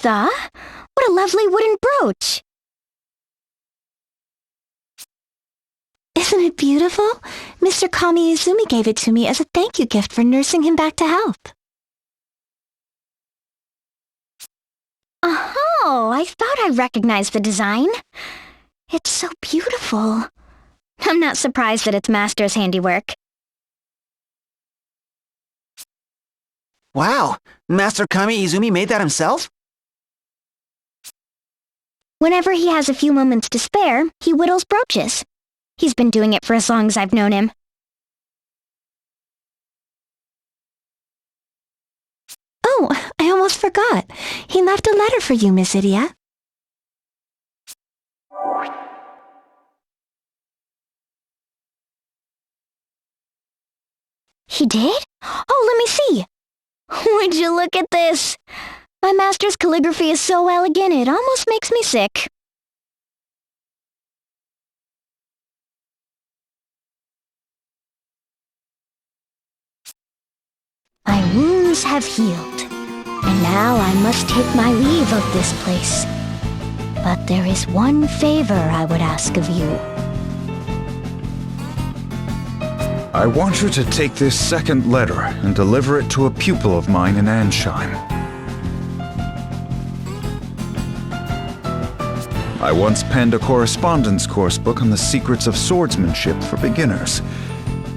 Agatha! What a lovely wooden brooch! Isn't it beautiful? Mr. Kami Izumi gave it to me as a thank you gift for nursing him back to health. Oh, I thought I recognized the design. It's so beautiful. I'm not surprised that it's Master's handiwork. Wow, Master Kami Izumi made that himself? Whenever he has a few moments to spare, he whittles brooches. He's been doing it for as long as I've known him. Oh, I almost forgot. He left a letter for you, Miss Idia. He did? Oh, let me see. Would you look at this? My master's calligraphy is so elegant it almost makes me sick. My wounds have healed, and now I must take my leave of this place. But there is one favor I would ask of you. I want you to take this second letter and deliver it to a pupil of mine in Ansheim. I once penned a correspondence course book on the secrets of swordsmanship for beginners.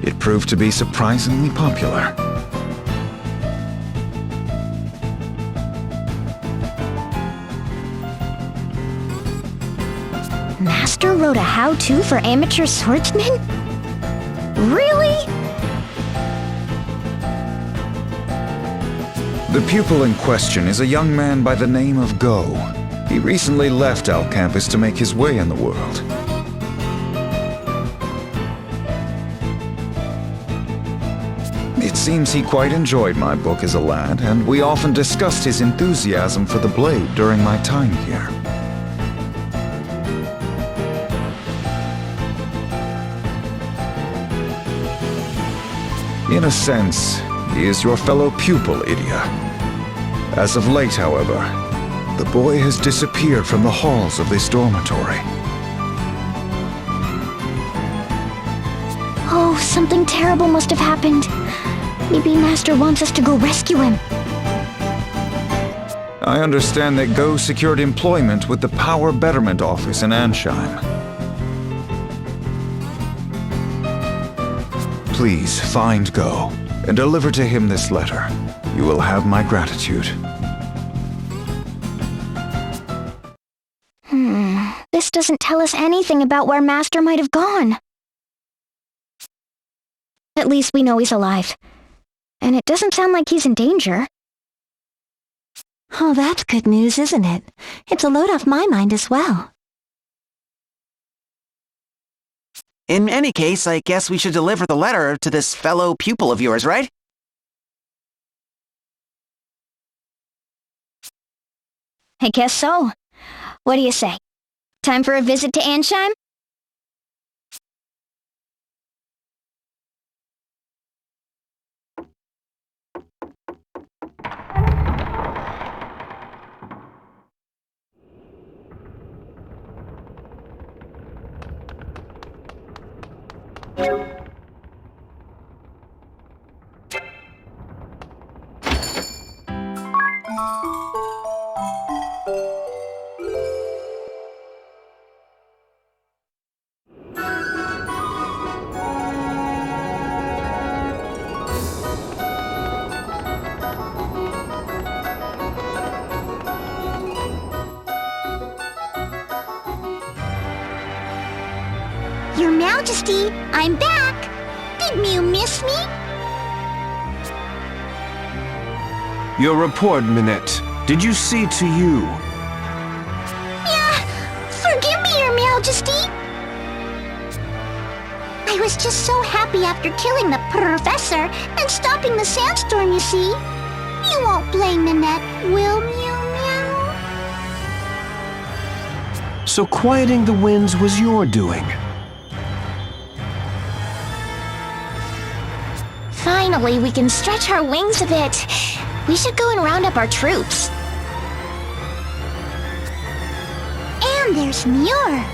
It proved to be surprisingly popular. Master wrote a how-to for amateur swordsmen? Really? The pupil in question is a young man by the name of Go. He recently left our campus to make his way in the world. It seems he quite enjoyed my book as a lad, and we often discussed his enthusiasm for the blade during my time here. In a sense, he is your fellow pupil, Idia. As of late, however, the boy has disappeared from the halls of this dormitory. Oh, something terrible must have happened. Maybe Master wants us to go rescue him. I understand that Go secured employment with the Power Betterment Office in Ansheim. Please find Go and deliver to him this letter. You will have my gratitude. This doesn't tell us anything about where Master might have gone. At least we know he's alive. And it doesn't sound like he's in danger. Oh, that's good news, isn't it? It's a load off my mind as well. In any case, I guess we should deliver the letter to this fellow pupil of yours, right? I guess so. What do you say? Time for a visit to Ansheim? Your Majesty, I'm back! Didn't you miss me? Your report, Minette. Did you see to you? Yeah, forgive me, Your Majesty! I was just so happy after killing the professor and stopping the sandstorm, you see. You won't blame Minette, will you, Meow? So quieting the winds was your doing. Finally, we can stretch our wings a bit. We should go and round up our troops. And there's Muir.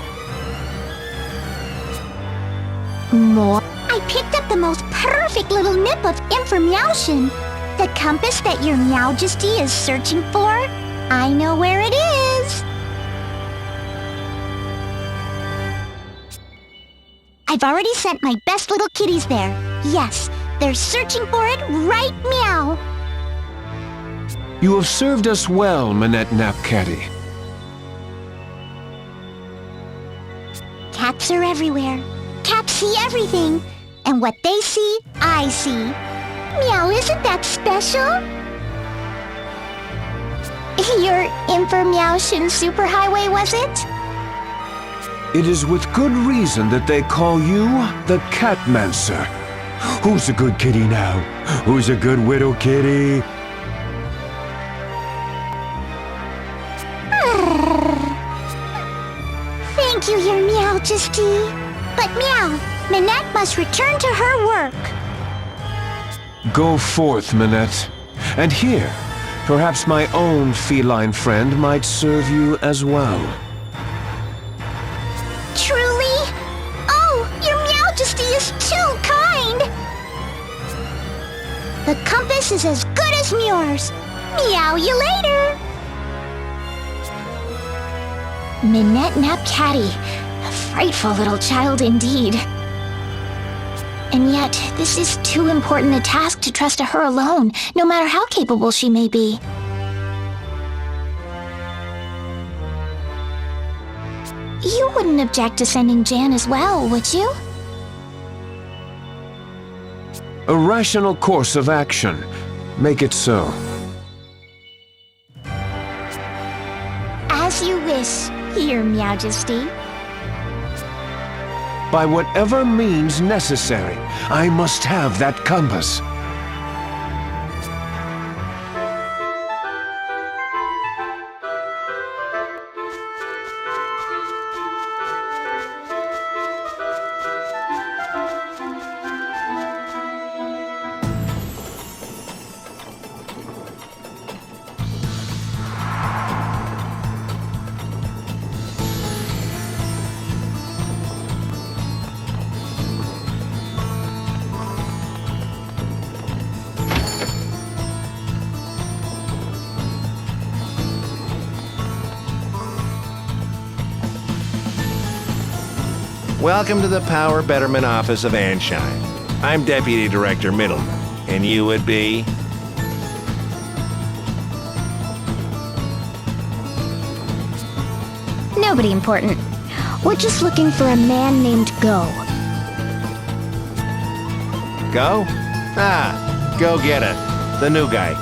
More? I picked up the most perfect little nip of information. The compass that your Majesty is searching for? I know where it is. I've already sent my best little kitties there. Yes, they're searching for it right meow. You have served us well, Minette Napcatty. Cats are everywhere. Cats see everything. And what they see, I see. Meow, isn't that special? Your Infermeowshin superhighway, was it? It is with good reason that they call you the Catmancer. Who's a good kitty now? Who's a good widow kitty? Thank you, your Majesty. But Meow, Minette must return to her work. Go forth, Minette. And here, perhaps my own feline friend might serve you as well. Truly? Oh, your Majesty is too kind! The compass is as good as Muir's. Meow you later! Minette Napcatty, a frightful little child indeed. And yet, this is too important a task to trust to her alone, no matter how capable she may be. You wouldn't object to sending Jan as well, would you? A rational course of action. Make it so. As you wish, your Majesty. By whatever means necessary, I must have that compass. Welcome to the Power Betterment Office of Anshine. I'm Deputy Director Middleman, and you would be? Nobody important. We're just looking for a man named Go. Go? Ah, Go Getter, the new guy.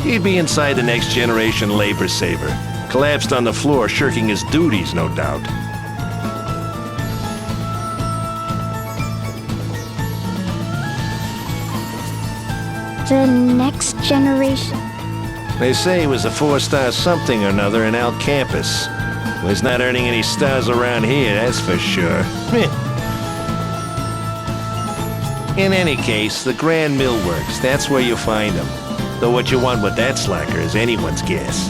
He'd be inside the next generation labor saver. Collapsed on the floor, shirking his duties, no doubt. The next generation? They say he was a 4-star something or another in Al Campus. Well, he's not earning any stars around here, that's for sure. In any case, the Grand Mill Works, that's where you find him. Though what you want with that slacker is anyone's guess.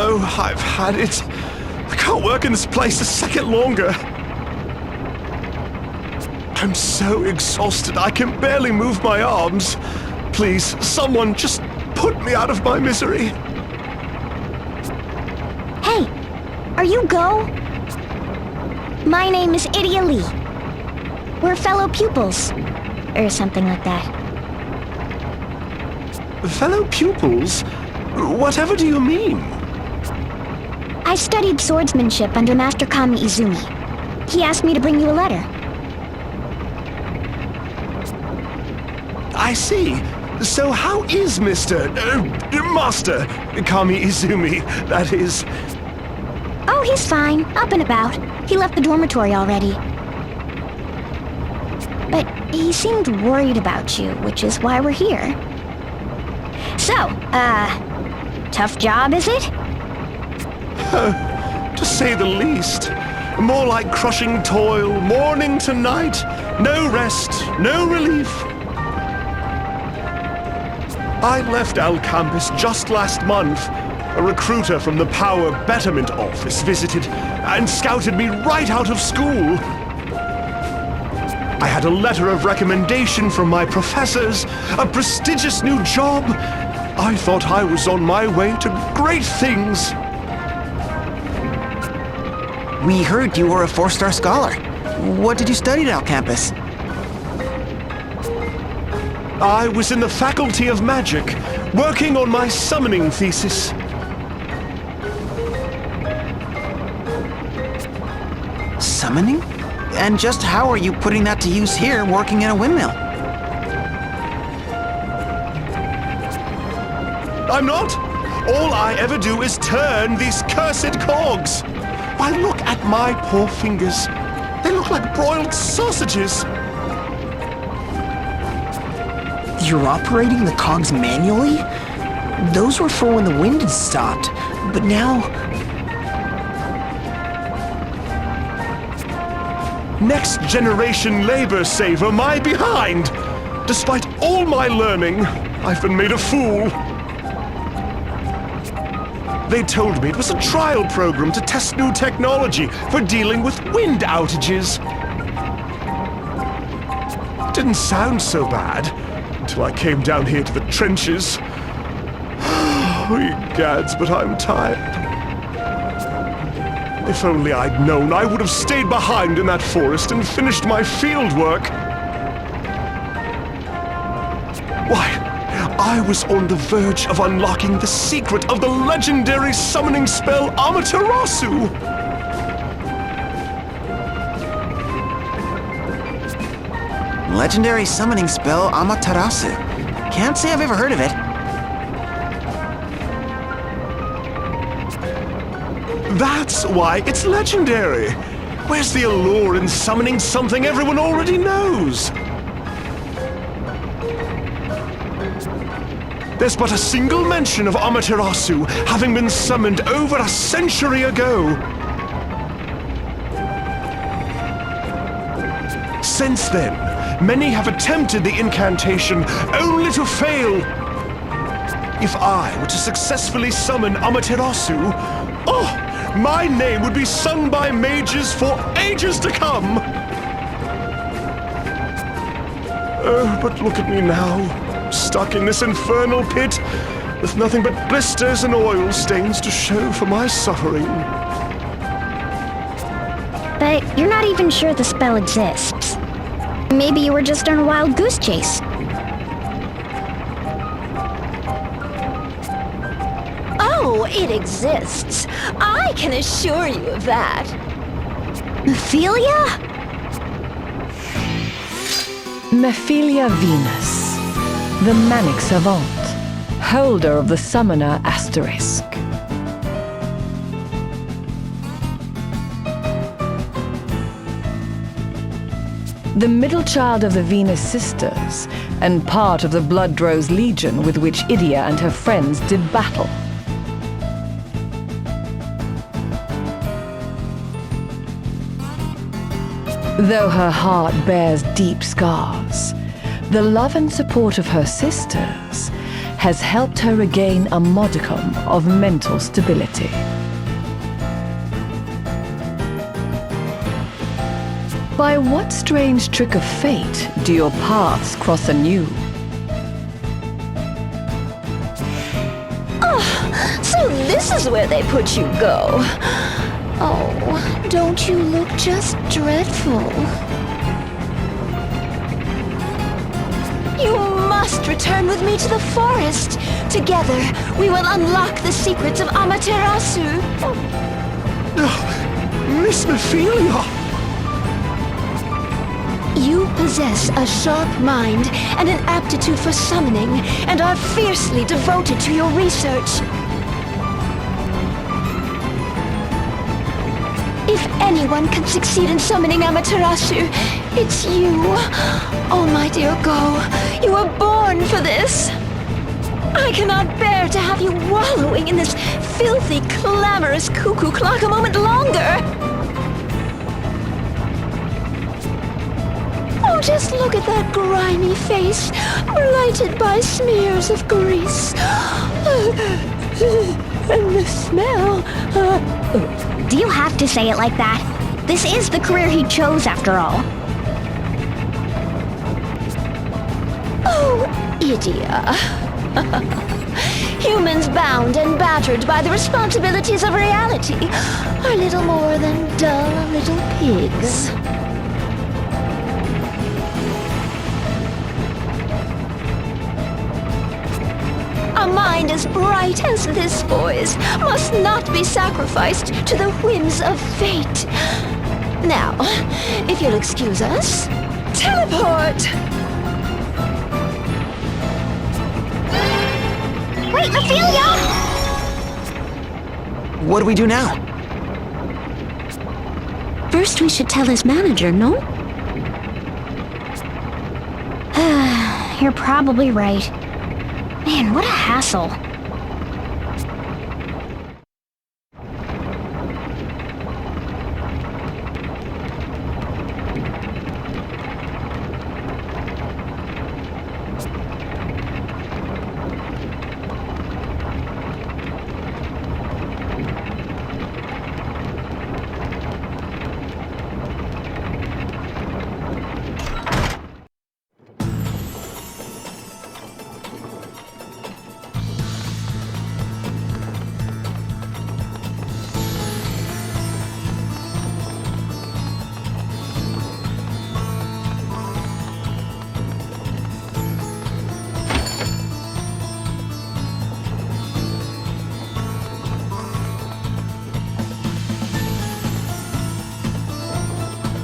Oh, I've had it. I can't work in this place a second longer. I'm so exhausted I can barely move my arms. Please, someone just put me out of my misery. Hey, are you Go? My name is Idia Lee. We're fellow pupils. Or something like that. Fellow pupils? Whatever do you mean? I studied swordsmanship under Master Kami Izumi. He asked me to bring you a letter. I see. So how is Master Kami Izumi, that is? Oh, he's fine. Up and about. He left the dormitory already. But he seemed worried about you, which is why we're here. So, tough job, is it? To say the least. More like crushing toil, morning to night. No rest, no relief. I left Al Campus just last month. A recruiter from the Power Betterment Office visited and scouted me right out of school. I had a letter of recommendation from my professors, a prestigious new job. I thought I was on my way to great things. We heard you were a 4-star scholar. What did you study at Al Campus? I was in the Faculty of Magic, working on my summoning thesis. Summoning? And just how are you putting that to use here, working in a windmill? I'm not. All I ever do is turn these cursed cogs. Why, look at my poor fingers. They look like broiled sausages. You're operating the cogs manually? Those were for when the wind had stopped, but now... Next generation labor saver, my behind! Despite all my learning, I've been made a fool. They told me it was a trial program to test new technology for dealing with wind outages. It didn't sound so bad until I came down here to the trenches. Oh, ye gads, but I'm tired. If only I'd known, I would have stayed behind in that forest and finished my field work. Why, I was on the verge of unlocking the secret of the legendary summoning spell Amaterasu. Legendary summoning spell Amaterasu. Can't say I've ever heard of it. That's why it's legendary. Where's the allure in summoning something everyone already knows? There's but a single mention of Amaterasu having been summoned over a century ago. Since then, many have attempted the incantation only to fail. If I were to successfully summon Amaterasu, oh, my name would be sung by mages for ages to come. Oh, but look at me now, stuck in this infernal pit, with nothing but blisters and oil stains to show for my suffering. But you're not even sure the spell exists. Maybe you were just on a wild goose chase. Oh, it exists. I can assure you of that. Ophelia? Mephilia Venus, the manic savant, holder of the summoner asterisk. The middle child of the Venus sisters, and part of the Blood Rose Legion with which Idia and her friends did battle. Though her heart bears deep scars, the love and support of her sisters has helped her regain a modicum of mental stability. By what strange trick of fate do your paths cross anew? So this is where they put you, Go. Oh, don't you look just dreadful? You must return with me to the forest. Together, we will unlock the secrets of Amaterasu. Miss Ophelia! You possess a sharp mind and an aptitude for summoning, and are fiercely devoted to your research. If anyone can succeed in summoning Amaterasu, it's you. Oh, my dear Go, you were born for this. I cannot bear to have you wallowing in this filthy, clamorous cuckoo clock a moment longer. Oh, just look at that grimy face, blighted by smears of grease. And the smell. Do you have to say it like that? This is the career he chose, after all. Oh, Idia. Humans bound and battered by the responsibilities of reality are little more than dull little pigs. A mind as bright as this boy's must not be sacrificed to the whims of fate. Now, if you'll excuse us, teleport! Wait, Ophelia! What do we do now? First, we should tell his manager, no? You're probably right. Man, what a hassle.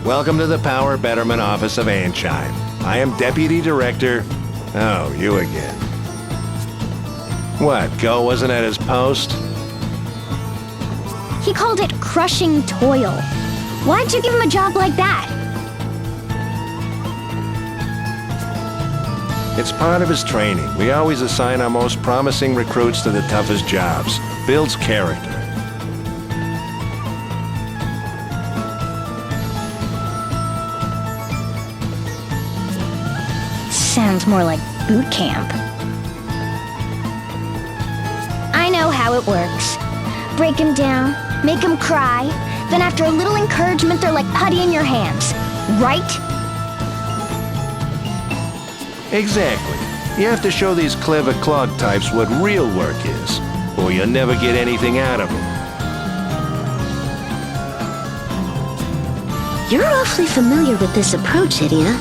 Welcome to the Power Betterment Office of Anshine. I am Deputy Director... Oh, you again. What, Go wasn't at his post? He called it crushing toil. Why'd you give him a job like that? It's part of his training. We always assign our most promising recruits to the toughest jobs. Builds character. Sounds more like boot camp. I know how it works. Break him down, make him cry, then after a little encouragement they're like putty in your hands. Right? Exactly. You have to show these clever clog types what real work is, or you'll never get anything out of them. You're awfully familiar with this approach, Idia.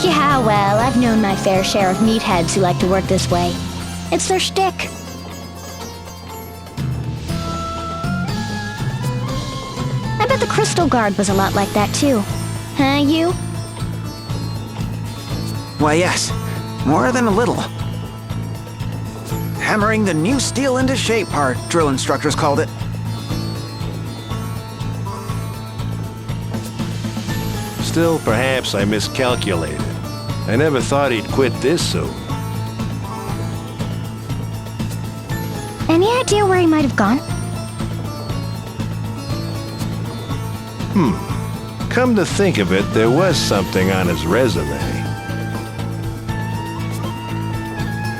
Yeah, well, I've known my fair share of meatheads who like to work this way. It's their shtick. I bet the Crystal Guard was a lot like that too. Huh, you? Why, yes. More than a little. Hammering the new steel into shape, our drill instructors called it. Still, perhaps I miscalculated. I never thought he'd quit this soon. Any idea where he might have gone? Come to think of it, there was something on his resume.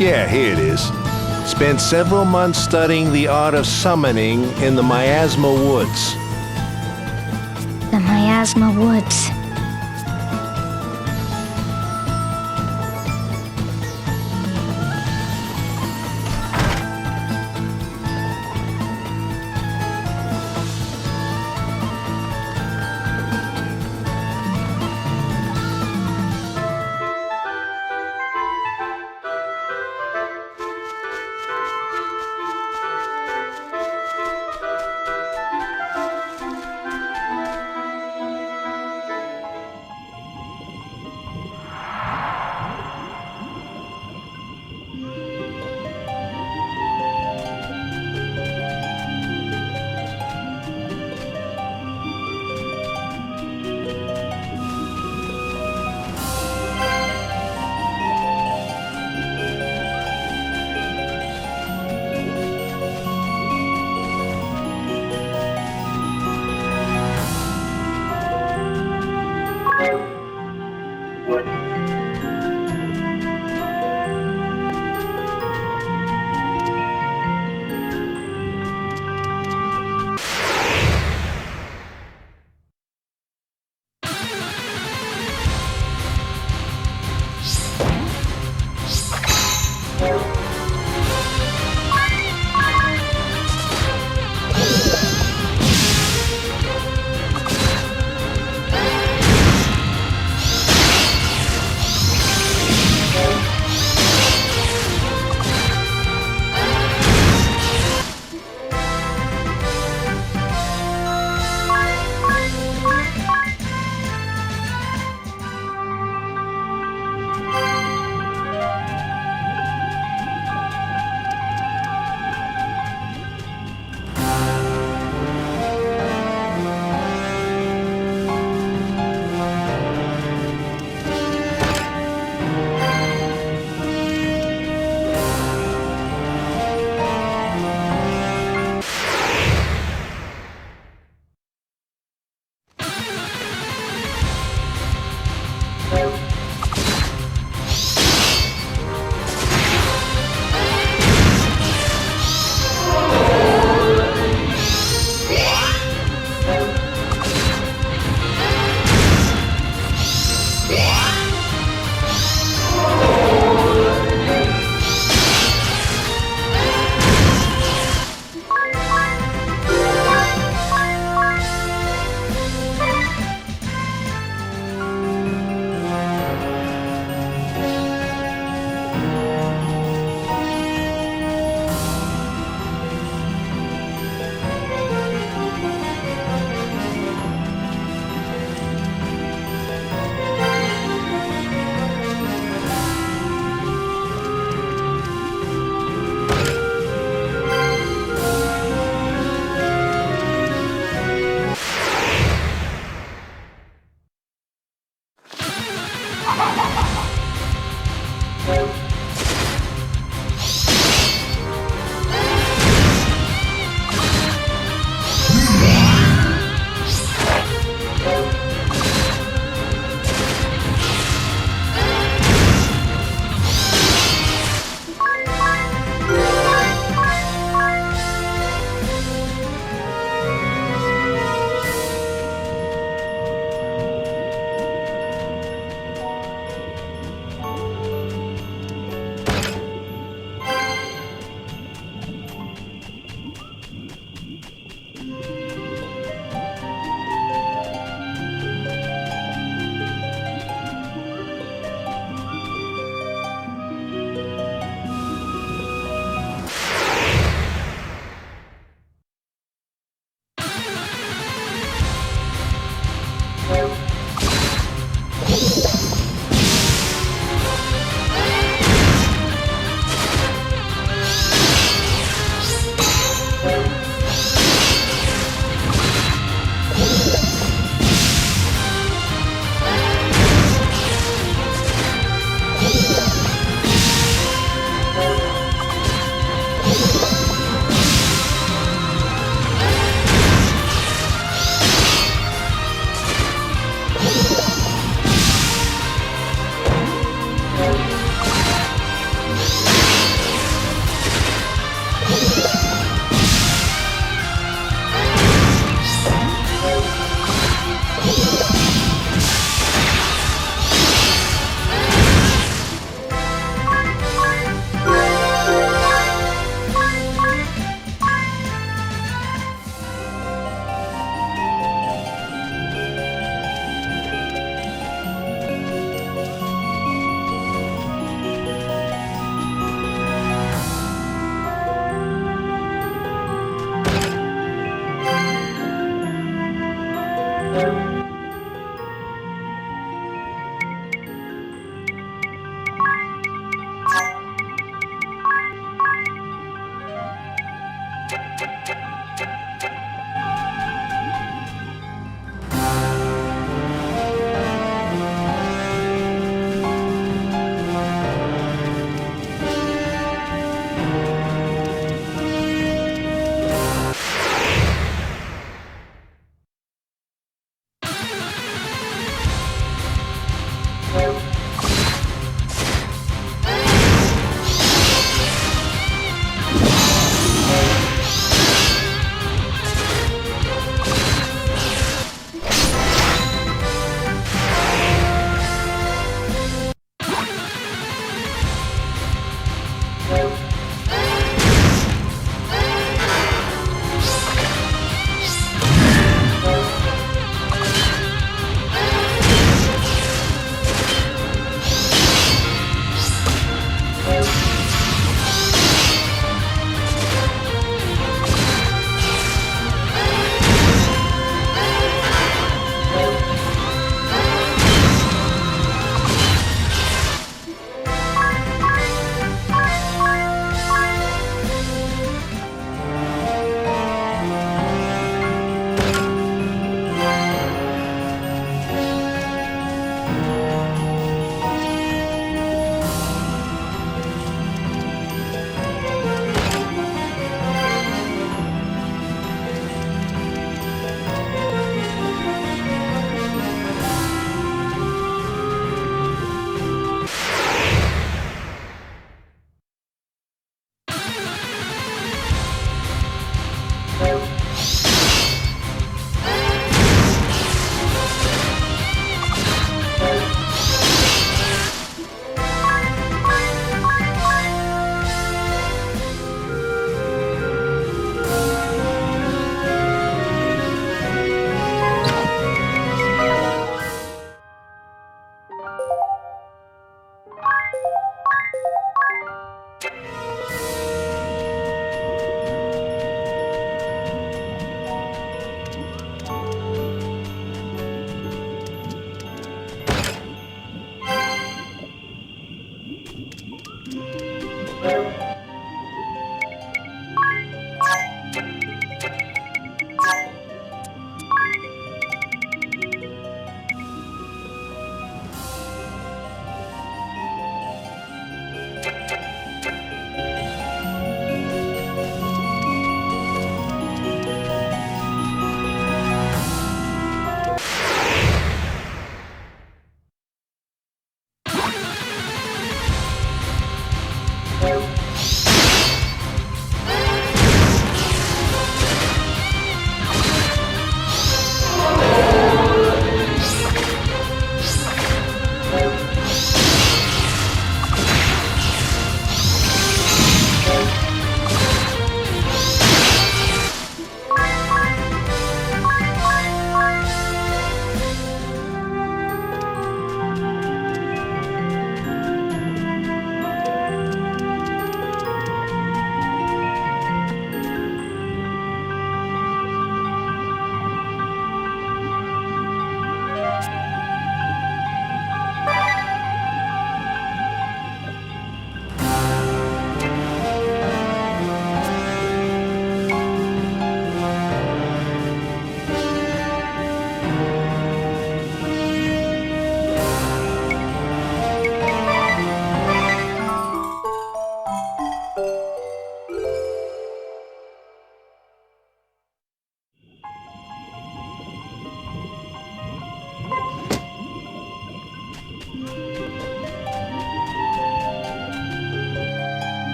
Yeah, here it is. Spent several months studying the art of summoning in the Miasma Woods. Miasma Woods.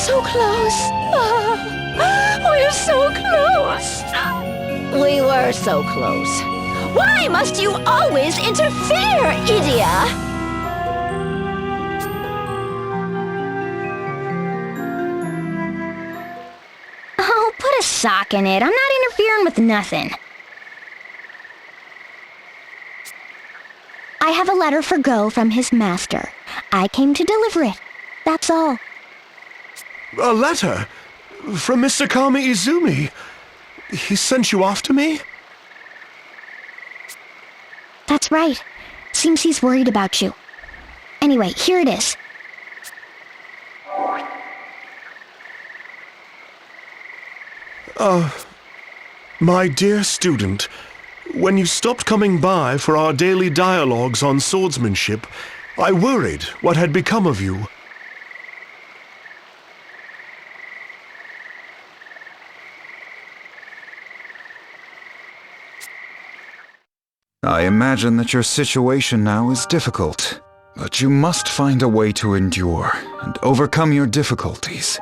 So close. We're so close. We were so close. Why must you always interfere, Idia? Oh, put a sock in it. I'm not interfering with nothing. I have a letter for Go from his master. I came to deliver it. That's all. A letter? From Mr. Kami Izumi? He sent you after me? That's right. Seems he's worried about you. Anyway, here it is. My dear student, when you stopped coming by for our daily dialogues on swordsmanship, I worried what had become of you. I imagine that your situation now is difficult, but you must find a way to endure and overcome your difficulties.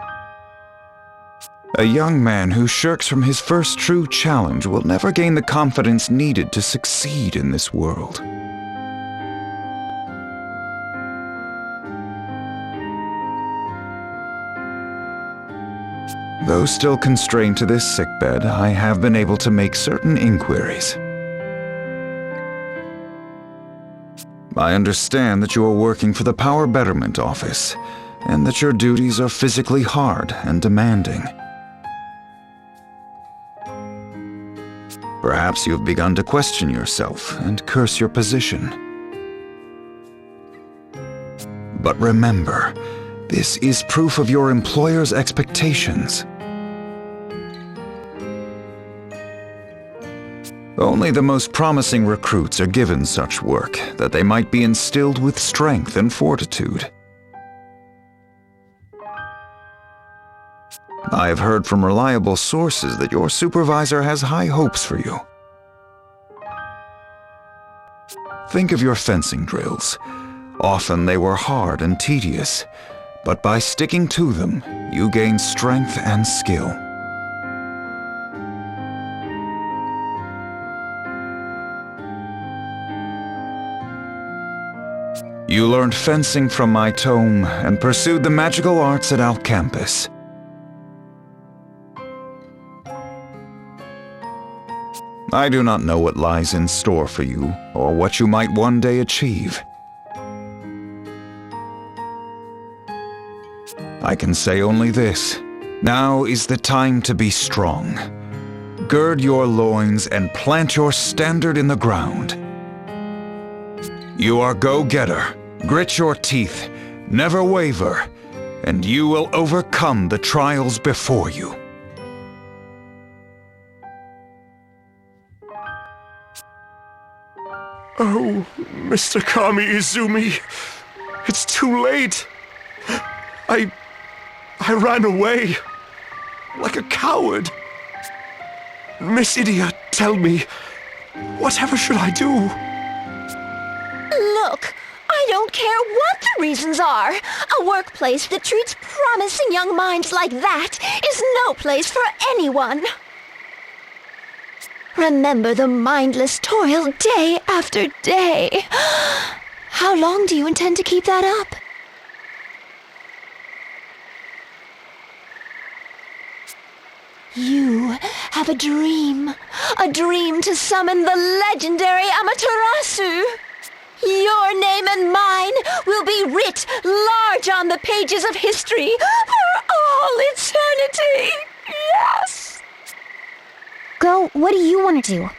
A young man who shirks from his first true challenge will never gain the confidence needed to succeed in this world. Though still constrained to this sickbed, I have been able to make certain inquiries. I understand that you are working for the Power Betterment Office, and that your duties are physically hard and demanding. Perhaps you have begun to question yourself and curse your position. But remember, this is proof of your employer's expectations. Only the most promising recruits are given such work, that they might be instilled with strength and fortitude. I have heard from reliable sources that your supervisor has high hopes for you. Think of your fencing drills. Often they were hard and tedious, but by sticking to them, you gain strength and skill. You learned fencing from my tome and pursued the magical arts at Alcampus. I do not know what lies in store for you, or what you might one day achieve. I can say only this. Now is the time to be strong. Gird your loins and plant your standard in the ground. You are go-getter. Grit your teeth, never waver, and you will overcome the trials before you. Oh, Mr. Kami Izumi, it's too late. I ran away, like a coward. Miss Idia, tell me, whatever should I do? Look, I don't care what the reasons are. A workplace that treats promising young minds like that is no place for anyone. Remember the mindless toil day after day. How long do you intend to keep that up? You have a dream to summon the legendary Amaterasu. Your name and mine will be writ large on the pages of history for all eternity. Yes! Go, what do you want to do?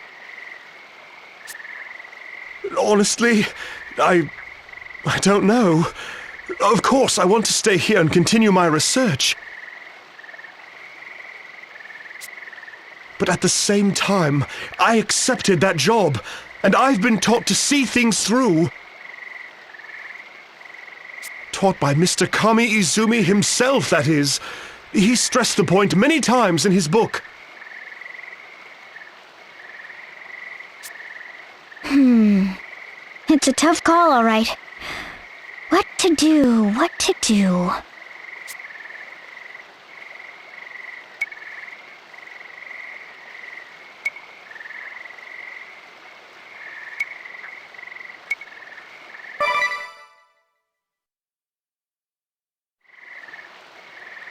Honestly, I don't know. Of course, I want to stay here and continue my research. But at the same time, I accepted that job, and I've been taught to see things through. Taught by Mr. Kami Izumi himself, that is. He stressed the point many times in his book. It's a tough call, all right. What to do?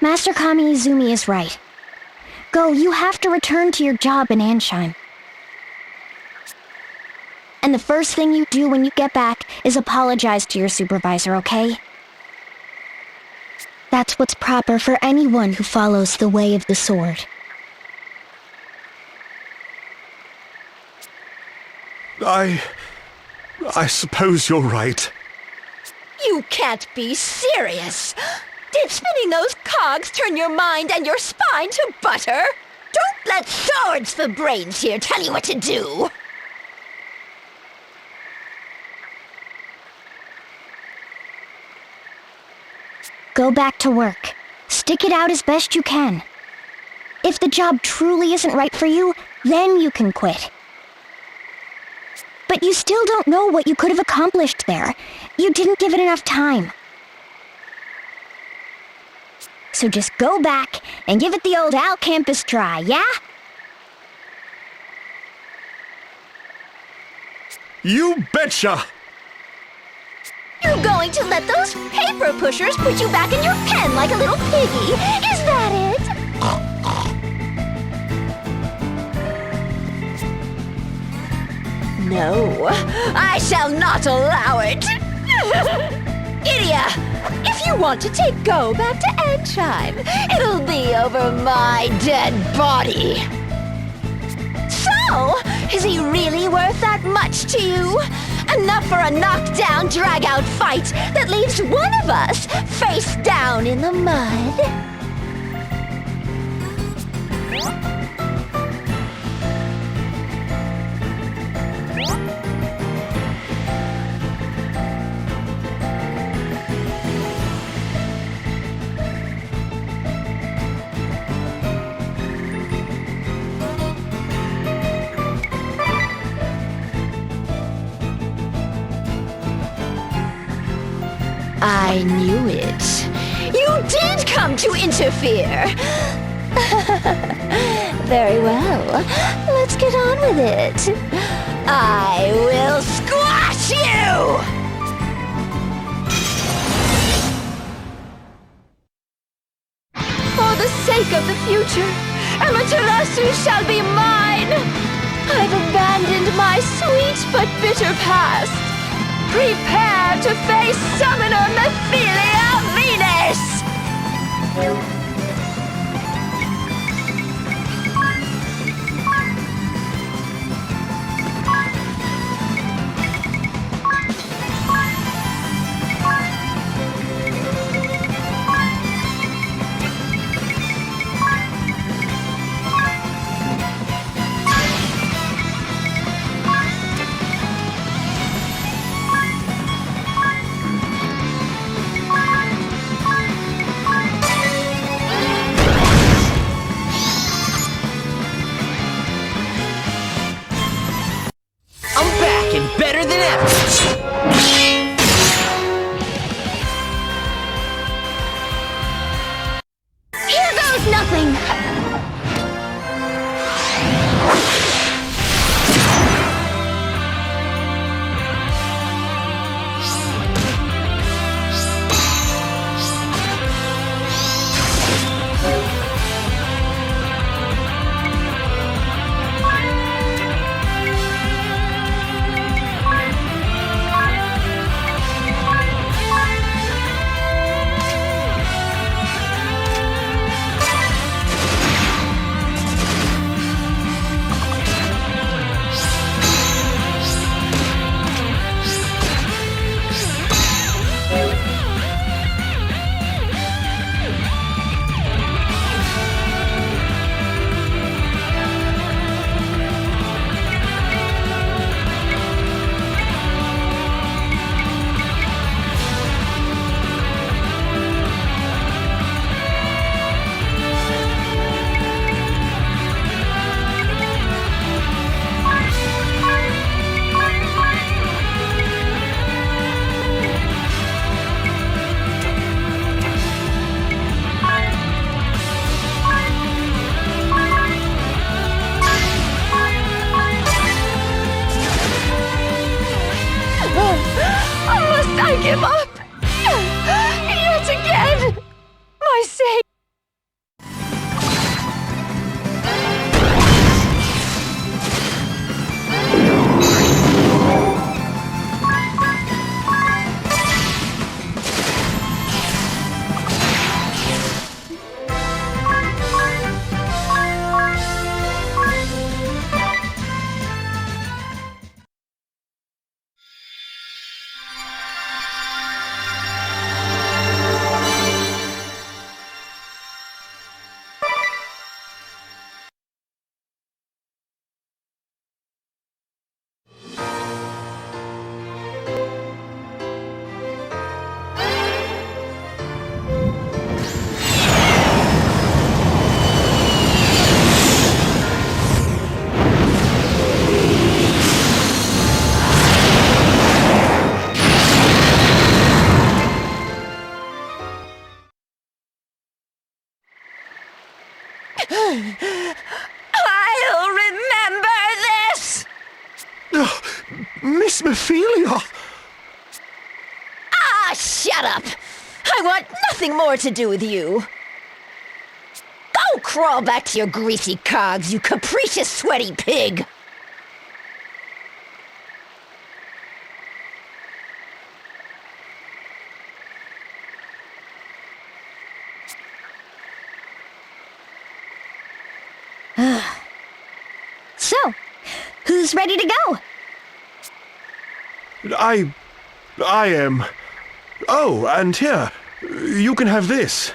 Master Kami Izumi is right. Go, you have to return to your job in Ansheim. And the first thing you do when you get back is apologize to your supervisor, okay? That's what's proper for anyone who follows the way of the sword. I suppose you're right. You can't be serious! Did spinning those cogs turn your mind and your spine to butter? Don't let swords for brains here tell you what to do! Go back to work. Stick it out as best you can. If the job truly isn't right for you, then you can quit. But you still don't know what you could have accomplished there. You didn't give it enough time. So just go back and give it the old Al Campus try, yeah? You betcha! You're going to let those paper pushers put you back in your pen like a little piggy, is that it? No, I shall not allow it! Idia, if you want to take Go back to Anchime, it'll be over my dead body. So, is he really worth that much to you? Enough for a knockdown, drag-out fight that leaves one of us face down in the mud? I knew it. You did come to interfere! Very well. Let's get on with it. I will squash you! For the sake of the future, Amaterasu shall be mine! I've abandoned my sweet but bitter past. Prepare to face Summoner Mephilia Venus! Better than ever! Here goes nothing! I give up! Yet again! My sake! shut up! I want nothing more to do with you. Go crawl back to your greasy cogs, you capricious, sweaty pig! So, who's ready to go? I am. Oh, and here, you can have this.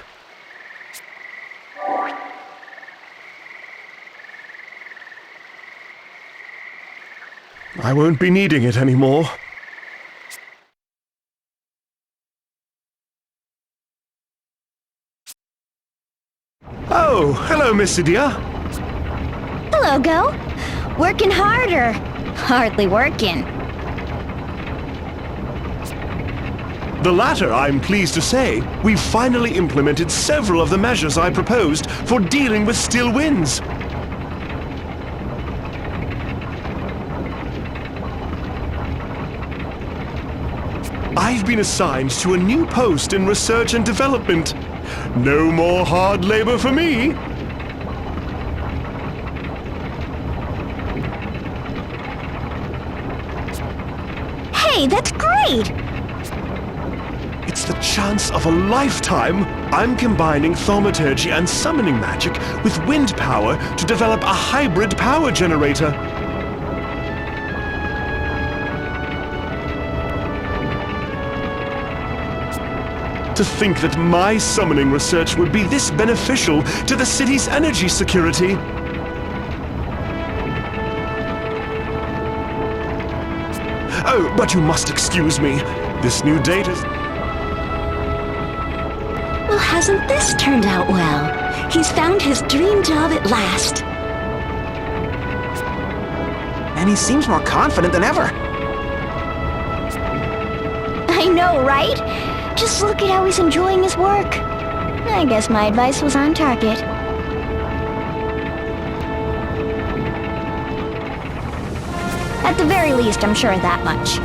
I won't be needing it anymore. Oh, hello, Miss Idia. Hello, Go. Working harder. Hardly working. The latter, I'm pleased to say. We've finally implemented several of the measures I proposed for dealing with still winds. I've been assigned to a new post in research and development. No more hard labor for me. Hey, that's great! It's the chance of a lifetime. I'm combining thaumaturgy and summoning magic with wind power to develop a hybrid power generator. To think that my summoning research would be this beneficial to the city's energy security. Oh, but you must excuse me. This new date is... Well, hasn't this turned out well? He's found his dream job at last. And he seems more confident than ever. I know, right? Just look at how he's enjoying his work. I guess my advice was on target. At the very least, I'm sure of that much.